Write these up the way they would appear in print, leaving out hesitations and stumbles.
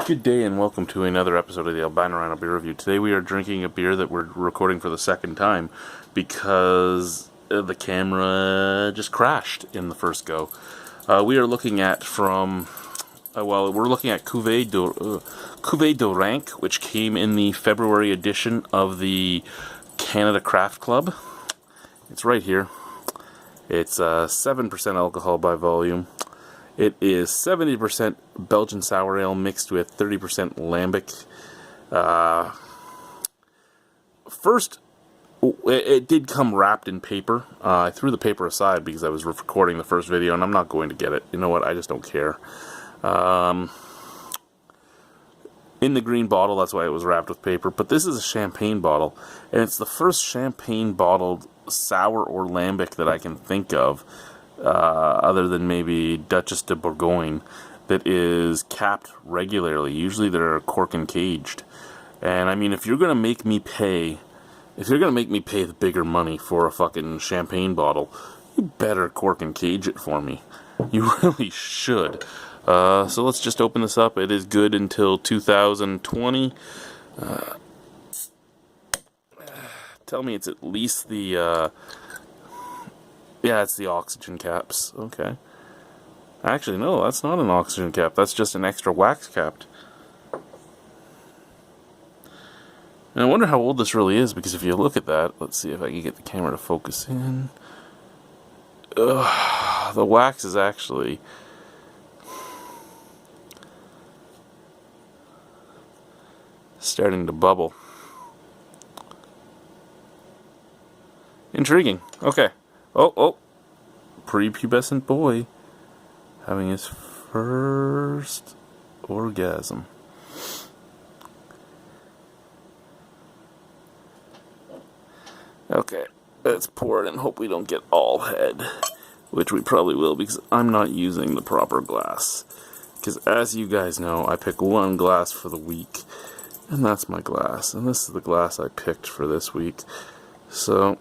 Good day and welcome to another episode of the Albino Rhino beer review. Today we are drinking a beer that we're recording for the second time because the camera just crashed in the first go. We are looking at we're looking at Cuvee de Ranke, which came in the February edition of the Canada Craft Club. It's right here. It's 7% alcohol by volume. It is 70% Belgian sour ale mixed with 30% lambic. First, it did come wrapped in paper. I threw the paper aside because I was recording the first video, and I'm not going to get it. You know what? I just don't care. In the green bottle, that's why it was wrapped with paper. But this is a champagne bottle, and it's the first champagne bottled sour or lambic that I can think of. Other than maybe Duchess de Bourgogne, that is capped regularly. Usually they're cork and caged. And I mean, if you're gonna make me pay the bigger money for a fucking champagne bottle, you better cork and cage it for me. You really should. So let's just open this up. It is good until 2020. Tell me it's at least the yeah, it's the oxygen caps. Okay. Actually, no, that's not an oxygen cap. That's just an extra wax capped. And I wonder how old this really is, because if you look at that, let's see if I can get the camera to focus in. Ugh, the wax is actually starting to bubble. Intriguing. Okay. Oh, prepubescent boy having his first orgasm. Okay, let's pour it and hope we don't get all head, which we probably will because I'm not using the proper glass. Because as you guys know, I pick one glass for the week, and that's my glass. And this is the glass I picked for this week. So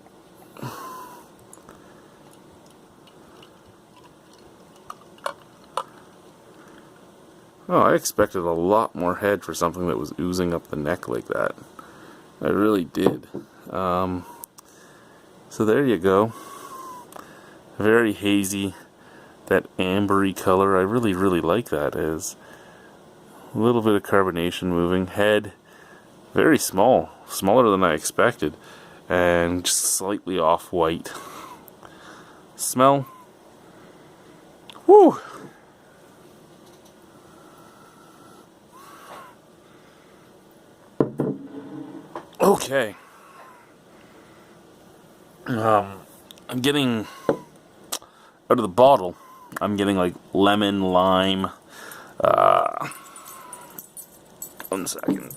oh, I expected a lot more head for something that was oozing up the neck like that. I really did. So there you go. Very hazy. That ambery color. I really, really like that. Is a little bit of carbonation moving. Head very small. Smaller than I expected. And just slightly off-white. Smell. Woo! Okay. I'm getting out of the bottle. I'm getting like lemon, lime. 1 second.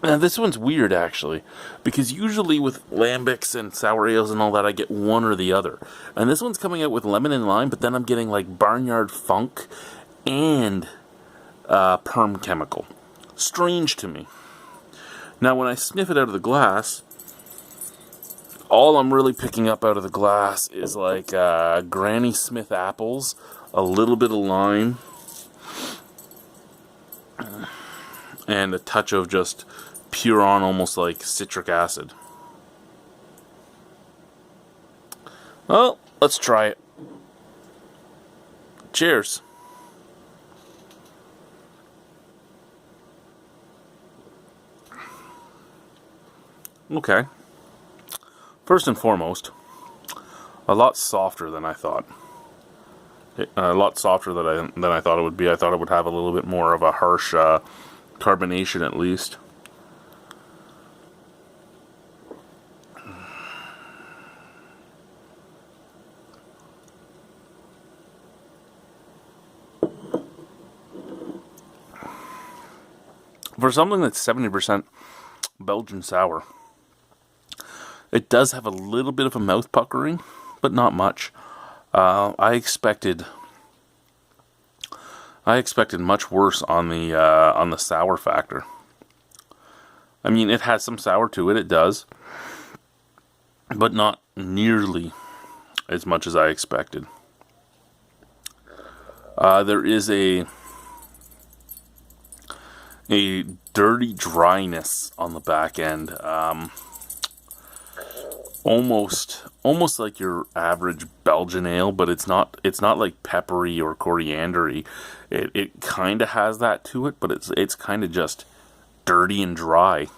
Now this one's weird actually, because usually with lambics and sour ales and all that I get one or the other. And this one's coming out with lemon and lime, but then I'm getting like barnyard funk and perm chemical. Strange to me. Now when I sniff it out of the glass, all I'm really picking up out of the glass is like Granny Smith apples, a little bit of lime, and a touch of just pure on, almost like citric acid. Well, let's try it. Cheers. Okay. First and foremost, a lot softer than I thought. A lot softer than I thought it would be. I thought it would have a little bit more of a harsh carbonation at least. For something that's 70% Belgian sour, it does have a little bit of a mouth puckering, but not much. I expected much worse on the sour factor. I mean, it has some sour to it. It does. but not nearly as much as I expected. There is a dirty dryness on the back end. Almost like your average Belgian ale, but it's not like peppery or coriandery. It kind of has that to it, but it's kind of just dirty and dry,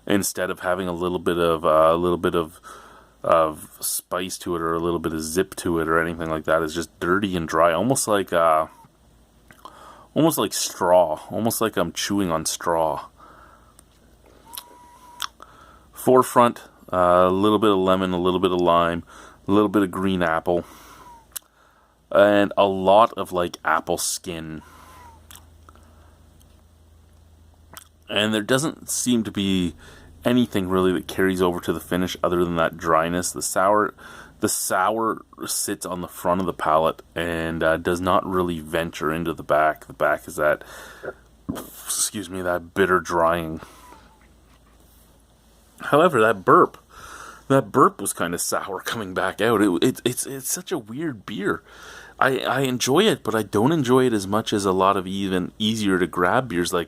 instead of having a little bit of spice to it, or a little bit of zip to it, or anything like that. It's just dirty and dry, almost like straw, almost like I'm chewing on straw. Forefront, a little bit of lemon, a little bit of lime, a little bit of green apple, and a lot of like apple skin. And there doesn't seem to be anything really that carries over to the finish other than that dryness. The sour sits on the front of the palate and does not really venture into the back. The back is that bitter drying. However, that burp was kind of sour coming back out. It's such a weird beer. I enjoy it, but I don't enjoy it as much as a lot of even easier to grab beers. Like,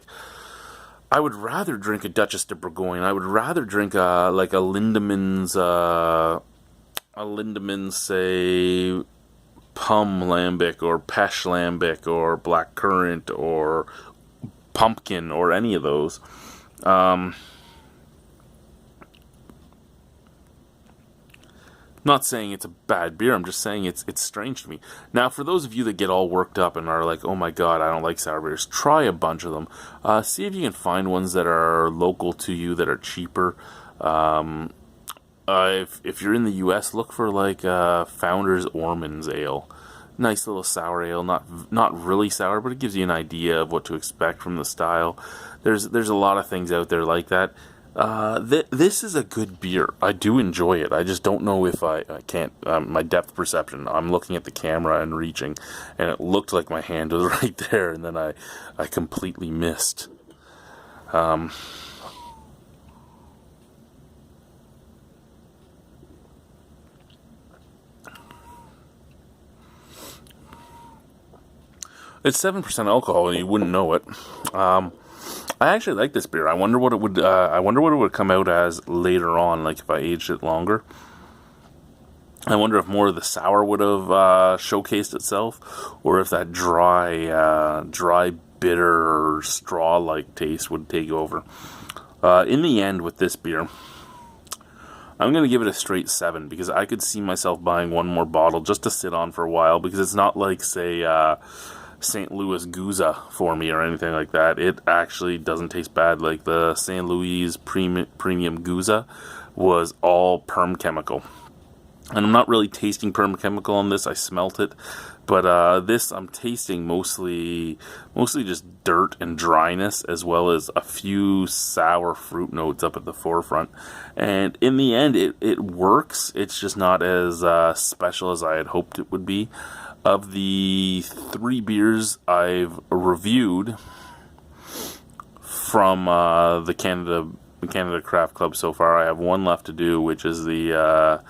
I would rather drink a Duchess de Bourgogne. I would rather drink a Lindemann's, say, Pum Lambic, or Pesh Lambic, or Blackcurrant, or Pumpkin, or any of those. Not saying it's a bad beer, I'm just saying it's strange to me. Now, for those of you that get all worked up and are like, oh my god, I don't like sour beers, try a bunch of them. See if you can find ones that are local to you, that are cheaper. If you're in the US, look for like Founders Orman's Ale. Nice little sour ale, not really sour, but it gives you an idea of what to expect from the style. There's a lot of things out there like that. This is a good beer. I do enjoy it. I just don't know if I can't, my depth perception. I'm looking at the camera and reaching, and it looked like my hand was right there, and then I completely missed. It's 7% alcohol, and you wouldn't know it. I actually like this beer. I wonder what it would come out as later on, like if I aged it longer. I wonder if more of the sour would have showcased itself, or if that dry, bitter, straw-like taste would take over. In the end, with this beer, I'm going to give it a straight 7, because I could see myself buying one more bottle just to sit on for a while, because it's not like, say, St. Louis Gouza for me or anything like that. It actually doesn't taste bad. Like the St. Louis Premium Gouza was all perm chemical. And I'm not really tasting perm chemical on this. I smelt it. But this, I'm tasting mostly just dirt and dryness, as well as a few sour fruit notes up at the forefront. And in the end, it works. It's just not as special as I had hoped it would be. Of the 3 beers I've reviewed from the Canada Craft Club so far, I have one left to do, which is the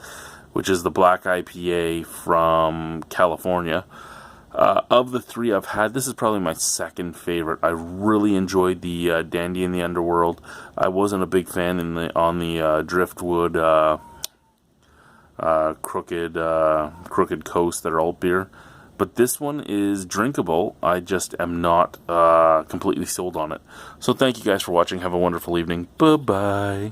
Black IPA from California. Of the 3 I've had, this is probably my second favorite. I really enjoyed the Dandy in the Underworld. I wasn't a big fan on the Driftwood Crooked Coast, their alt beer, but this one is drinkable. I just am not completely sold on it. So thank you guys for watching. Have a wonderful evening. Bye bye.